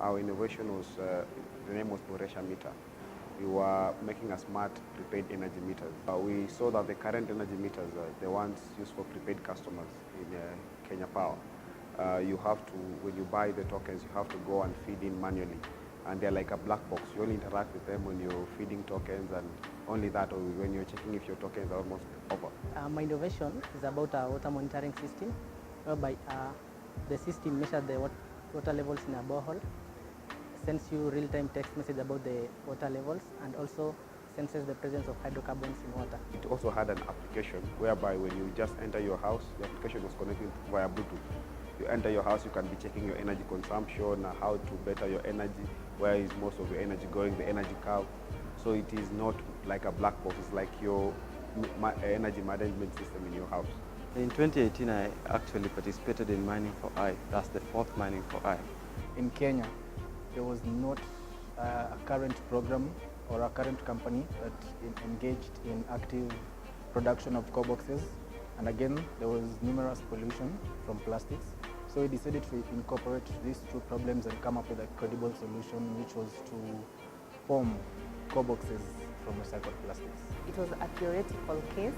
our innovation was, the name was Boresha Meter. We were making a smart prepaid energy meters. We saw that the current energy meters, the ones used for prepaid customers in Kenya Power, you have to, when you buy the tokens, you have to go and feed in manually. And they're like a black box. You only interact with them when you're feeding tokens, and only that, or when you're checking if your tokens are almost over. My innovation is about a water monitoring system, whereby the system measures the water levels in a borehole, sends you real-time text message about the water levels, and also senses the presence of hydrocarbons in water. It also had an application whereby when you just enter your house, the application was connected via Bluetooth. You enter your house, you can be checking your energy consumption, how to better your energy, where is most of your energy going, the energy curve. So it is not like a black box, it's like your energy management system in your house. In 2018, I actually participated in Mining for I. That's the fourth Mining for I. In Kenya, there was not a current program or a current company that engaged in active production of co-boxes. And again, there was numerous pollution from plastics. So we decided to incorporate these two problems and come up with a credible solution, which was to form co-boxes from recycled plastics. It was a theoretical case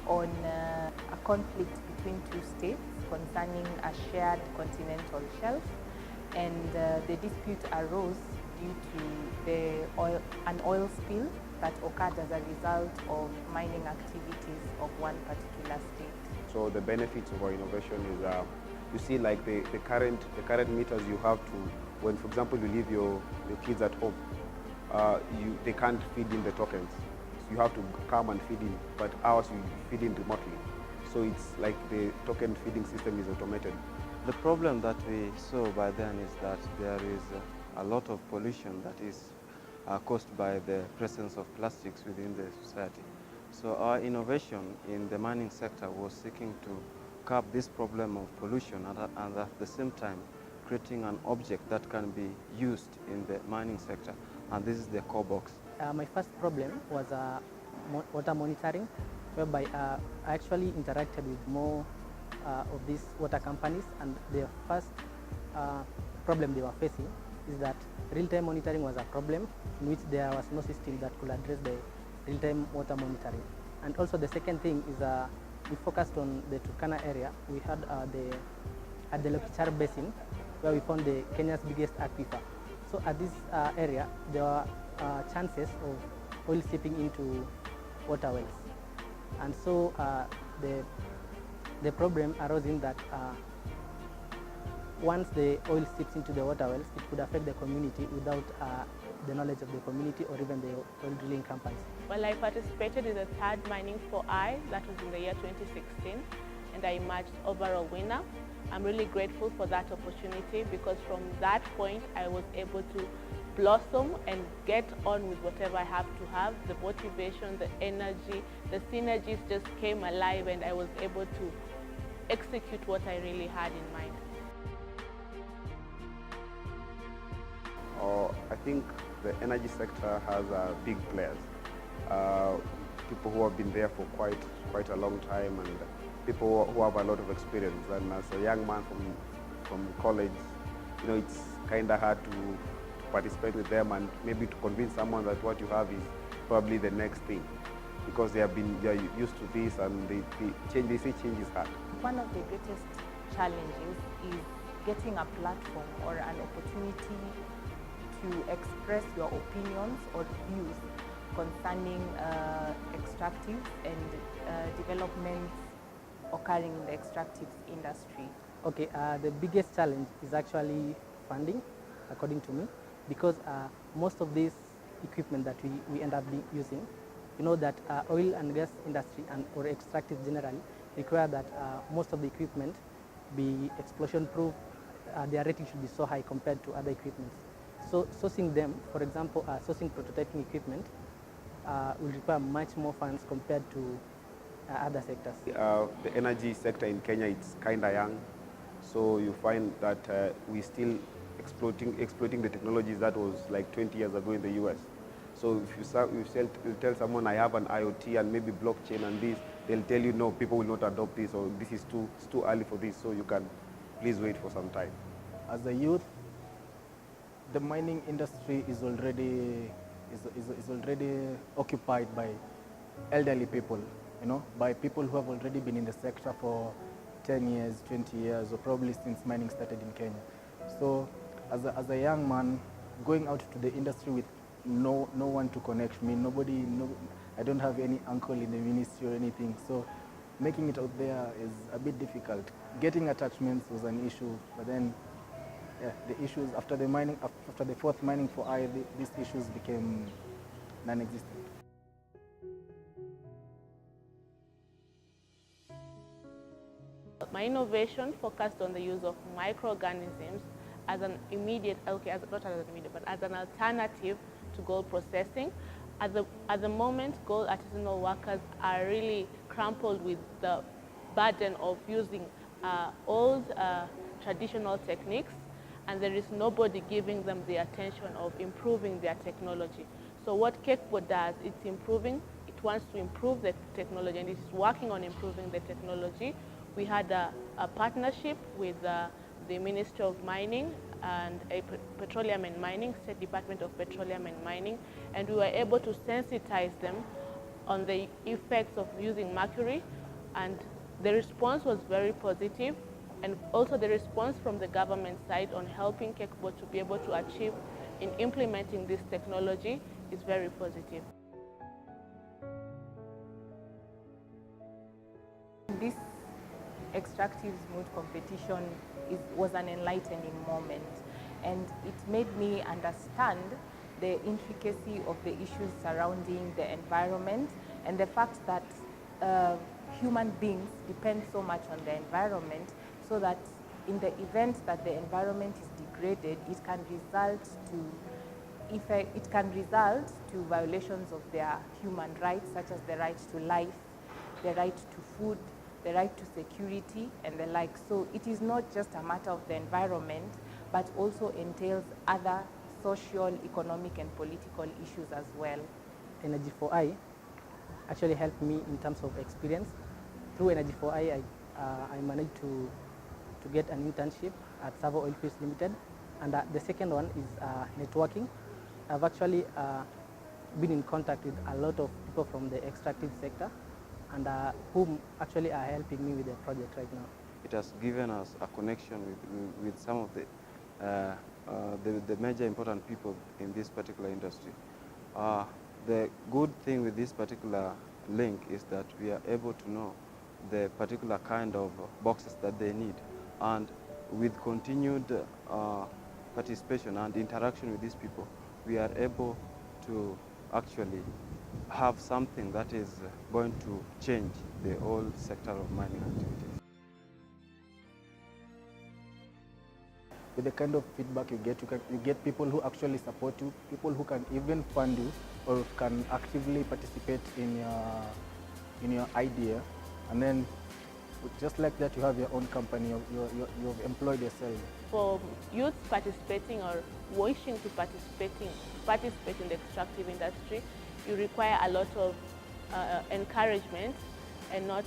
on a conflict between two states concerning a shared continental shelf, and the dispute arose due to an oil spill that occurred as a result of mining activities of one particular state. So the benefits of our innovation is, you see, like the current meters you have to, when, for example, you leave your kids at home, they can't feed in the tokens. So you have to come and feed in, but ours you feed in remotely. So it's like the token feeding system is automated. The problem that we saw by then is that there is a lot of pollution that is caused by the presence of plastics within the society. So our innovation in the mining sector was seeking to curb this problem of pollution and at the same time creating an object that can be used in the mining sector, and this is the core box. My first problem was water monitoring, whereby I actually interacted with more of these water companies, and the first problem they were facing is that real-time monitoring was a problem in which there was no system that could address the real-time water monitoring. And also the second thing is we focused on the Turkana area. We had at the Lokichar Basin, where we found Kenya's biggest aquifer. So at this area, there were chances of oil seeping into water wells. And so the problem arose in that once the oil seeps into the water wells, it could affect the community without the knowledge of the community or even the oil drilling companies. Well, I participated in the third Mining for I, that was in the year 2016, and I emerged overall winner. I'm really grateful for that opportunity, because from that point I was able to blossom and get on with whatever I have to have. The motivation, the energy, the synergies just came alive, and I was able to execute what I really had in mind. I think the energy sector has big players, people who have been there for quite a long time, and people who have a lot of experience. And as a young man from college, it's kind of hard to participate with them and maybe to convince someone that what you have is probably the next thing, because they are used to this, and they say change is hard. One of the greatest challenges is getting a platform or an opportunity to express your opinions or views concerning extractives and developments occurring in the extractives industry. Okay, the biggest challenge is actually funding, according to me, because most of this equipment that we end up using, that oil and gas industry or extractives generally require that most of the equipment be explosion proof. Their rating should be so high compared to other equipments. So sourcing them, for example, sourcing prototyping equipment will require much more funds compared to other sectors. The energy sector in Kenya, it's kind of young, so you find that we're still exploiting the technologies that was like 20 years ago in the US. So if you tell someone I have an IoT and maybe blockchain and this, they'll tell you no, people will not adopt this, or this is too early for this, so you can please wait for some time. As a youth, the mining industry is already occupied by elderly people, by people who have already been in the sector for 10 years, 20 years, or probably since mining started in Kenya. So as a young man, going out to the industry with no one to connect me, I don't have any uncle in the ministry or anything, so making it out there is a bit difficult. Getting attachments was an issue, but then the issues after the fourth mining for I, these issues became non-existent. My innovation focused on the use of microorganisms as an immediate, not as an immediate, but as an alternative to gold processing. At the moment, gold artisanal workers are really crumpled with the burden of using old traditional techniques, and there is nobody giving them the attention of improving their technology. So what Kekbo does, it's improving, it wants to improve the technology, and it is working on improving the technology. We had a partnership with the Ministry of Mining and Petroleum and Mining, State Department of Petroleum and Mining, and we were able to sensitize them on the effects of using mercury, and the response was very positive, and also the response from the government side on helping Kekbo to be able to achieve in implementing this technology is very positive. This Extractives Mood competition was an enlightening moment, and it made me understand the intricacy of the issues surrounding the environment and the fact that human beings depend so much on the environment, so that in the event that the environment is degraded, it can result to violations of their human rights, such as the right to life, the right to food, the right to security, and the like. So it is not just a matter of the environment, but also entails other social, economic, and political issues as well. Energy for I actually helped me in terms of experience. Through Energy for I managed to get an internship at Savo Oilfields Limited, and the second one is networking. I've actually been in contact with a lot of people from the extractive sector, and whom actually are helping me with the project right now. It has given us a connection with some of the major important people in this particular industry. The good thing with this particular link is that we are able to know the particular kind of boxes that they need, and with continued participation and interaction with these people, we are able to actually have something that is going to change the whole sector of mining activities. With the kind of feedback you get people who actually support you, people who can even fund you or can actively participate in your idea, and then just like that you have your own company, you've employed yourself. For youth participating or wishing to participate in the extractive industry, you require a lot of encouragement and not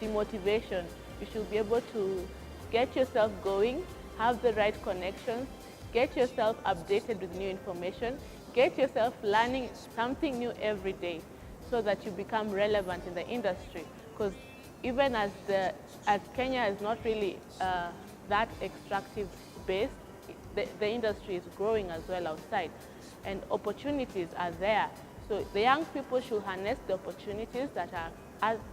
demotivation. You should be able to get yourself going, have the right connections, get yourself updated with new information, get yourself learning something new every day so that you become relevant in the industry. Because even as Kenya is not really that extractive based, the industry is growing as well outside, and opportunities are there. So the young people should harness the opportunities that are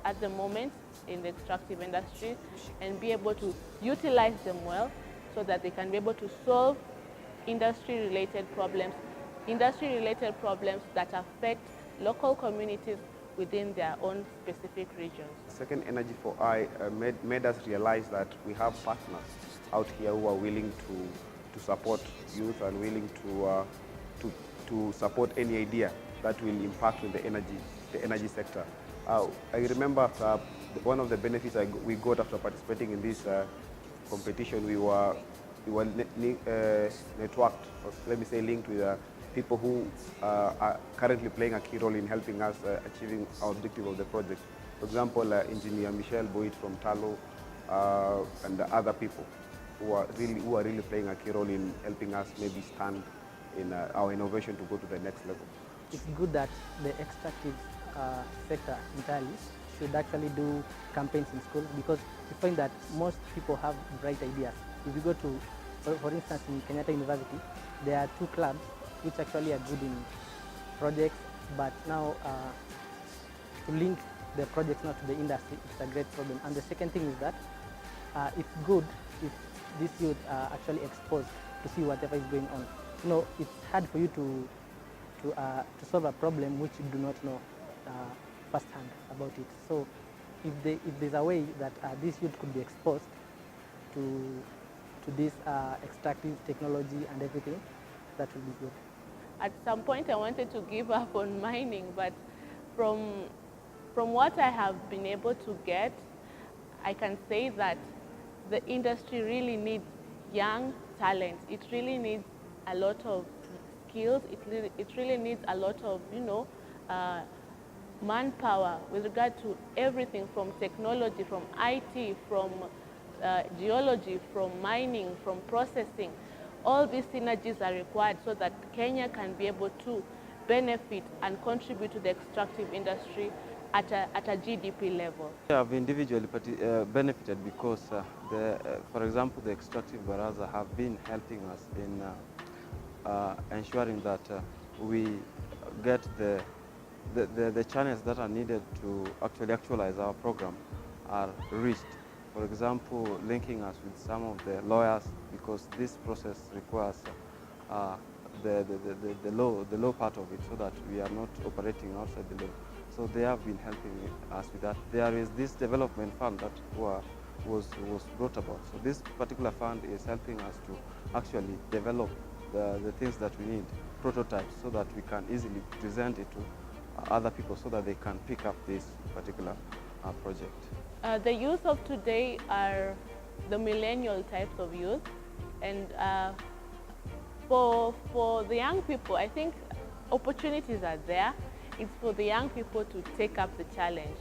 at the moment in the extractive industry and be able to utilize them well, so that they can be able to solve industry-related problems that affect local communities within their own specific regions. Second Energy for I made us realize that we have partners out here who are willing to support youth and willing to support any idea that will impact on the energy sector. I remember one of the benefits we got after participating in this competition, we were networked, or let me say linked with people who are currently playing a key role in helping us achieving our objective of the project. For example, Engineer Michelle Boyd from Talo and other people. who are really playing a key role in helping us maybe stand in our innovation to go to the next level. It's good that the extractive sector entirely should actually do campaigns in schools, because we find that most people have bright ideas. If you go to, for instance, in Kenyatta University, there are 2 clubs which actually are good in projects, but now to link the projects now to the industry, it's a great problem. And the second thing is that it's good if these youth are actually exposed to see whatever is going on. You know, it's hard for you to solve a problem which you do not know firsthand about it. So if there's a way that this youth could be exposed to this extractive technology and everything, that would be good. At some point I wanted to give up on mining, but from what I have been able to get, I can say that the industry really needs young talent. It really needs a lot of skills. It really needs a lot of, manpower with regard to everything from technology, from IT, from geology, from mining, from processing. All these synergies are required so that Kenya can be able to benefit and contribute to the extractive industry at a GDP level. I've individually benefited because, for example, the Extractives Baraza have been helping us in ensuring that we get the channels that are needed to actually actualize our program are reached. For example, linking us with some of the lawyers, because this process requires the law part of it, so that we are not operating outside the law. So they have been helping us with that. There is this development fund that was brought about. So this particular fund is helping us to actually develop the things that we need, prototypes, so that we can easily present it to other people, so that they can pick up this particular project. The youth of today are the millennial types of youth, and for the young people, I think opportunities are there. It's for the young people to take up the challenge.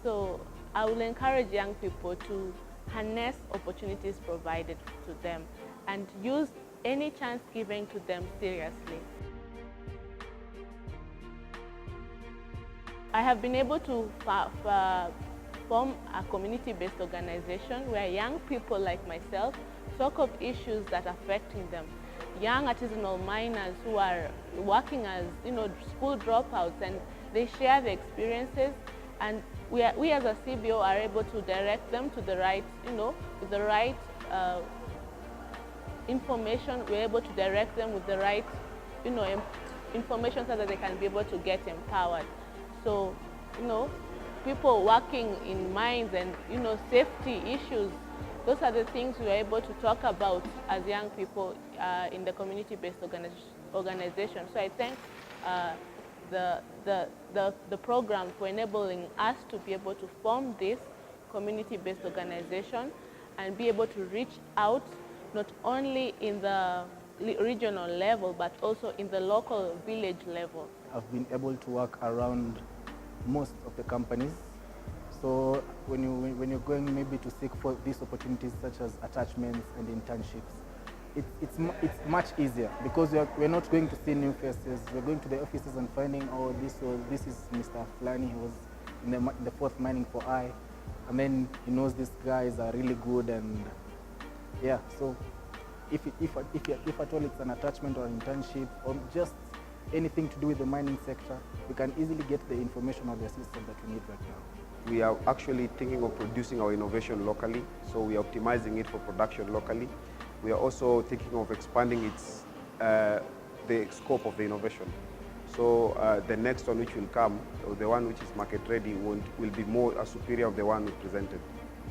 So I will encourage young people to harness opportunities provided to them and use any chance given to them seriously. I have been able to form a community-based organization where young people like myself talk of issues that are affecting them. Young artisanal miners who are working as school dropouts, and they share their experiences, and we as a CBO are able to direct them to the right, with the right information. We're able to direct them with the right, information, so that they can be able to get empowered. So, people working in mines and, safety issues, those are the things we are able to talk about as young people in the community-based organization. So I thank the program for enabling us to be able to form this community-based organization and be able to reach out not only in the regional level, but also in the local village level. I've been able to work around most of the companies. So when you're going maybe to seek for these opportunities such as attachments and internships, it's much easier, because we're not going to see new faces. We're going to the offices and finding, oh, this is Mr. Flani, he was in the 4th mining for I, and then he knows these guys are really good, and yeah. So if at all it's an attachment or an internship or just anything to do with the mining sector, we can easily get the information or the assistance that we need right now. We are actually thinking of producing our innovation locally, so we are optimizing it for production locally. We are also thinking of expanding the scope of the innovation. So the next one which will come, or the one which is market ready, will be more superior of the one we presented.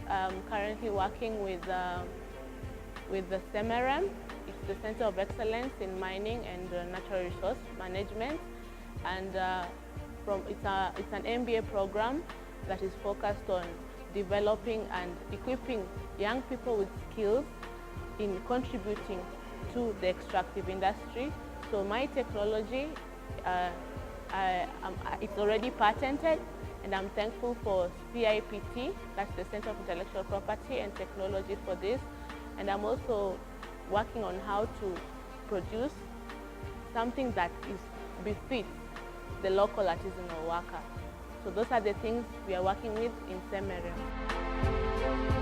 I'm currently working with the CEMEREM. It's the Center of Excellence in Mining and Natural Resource Management, and it's an MBA program that is focused on developing and equipping young people with skills in contributing to the extractive industry. So my technology, it's already patented, and I'm thankful for CIPT, that's the Center of Intellectual Property and Technology, for this. And I'm also working on how to produce something that befits the local artisanal worker. So those are the things we are working with in Semerem.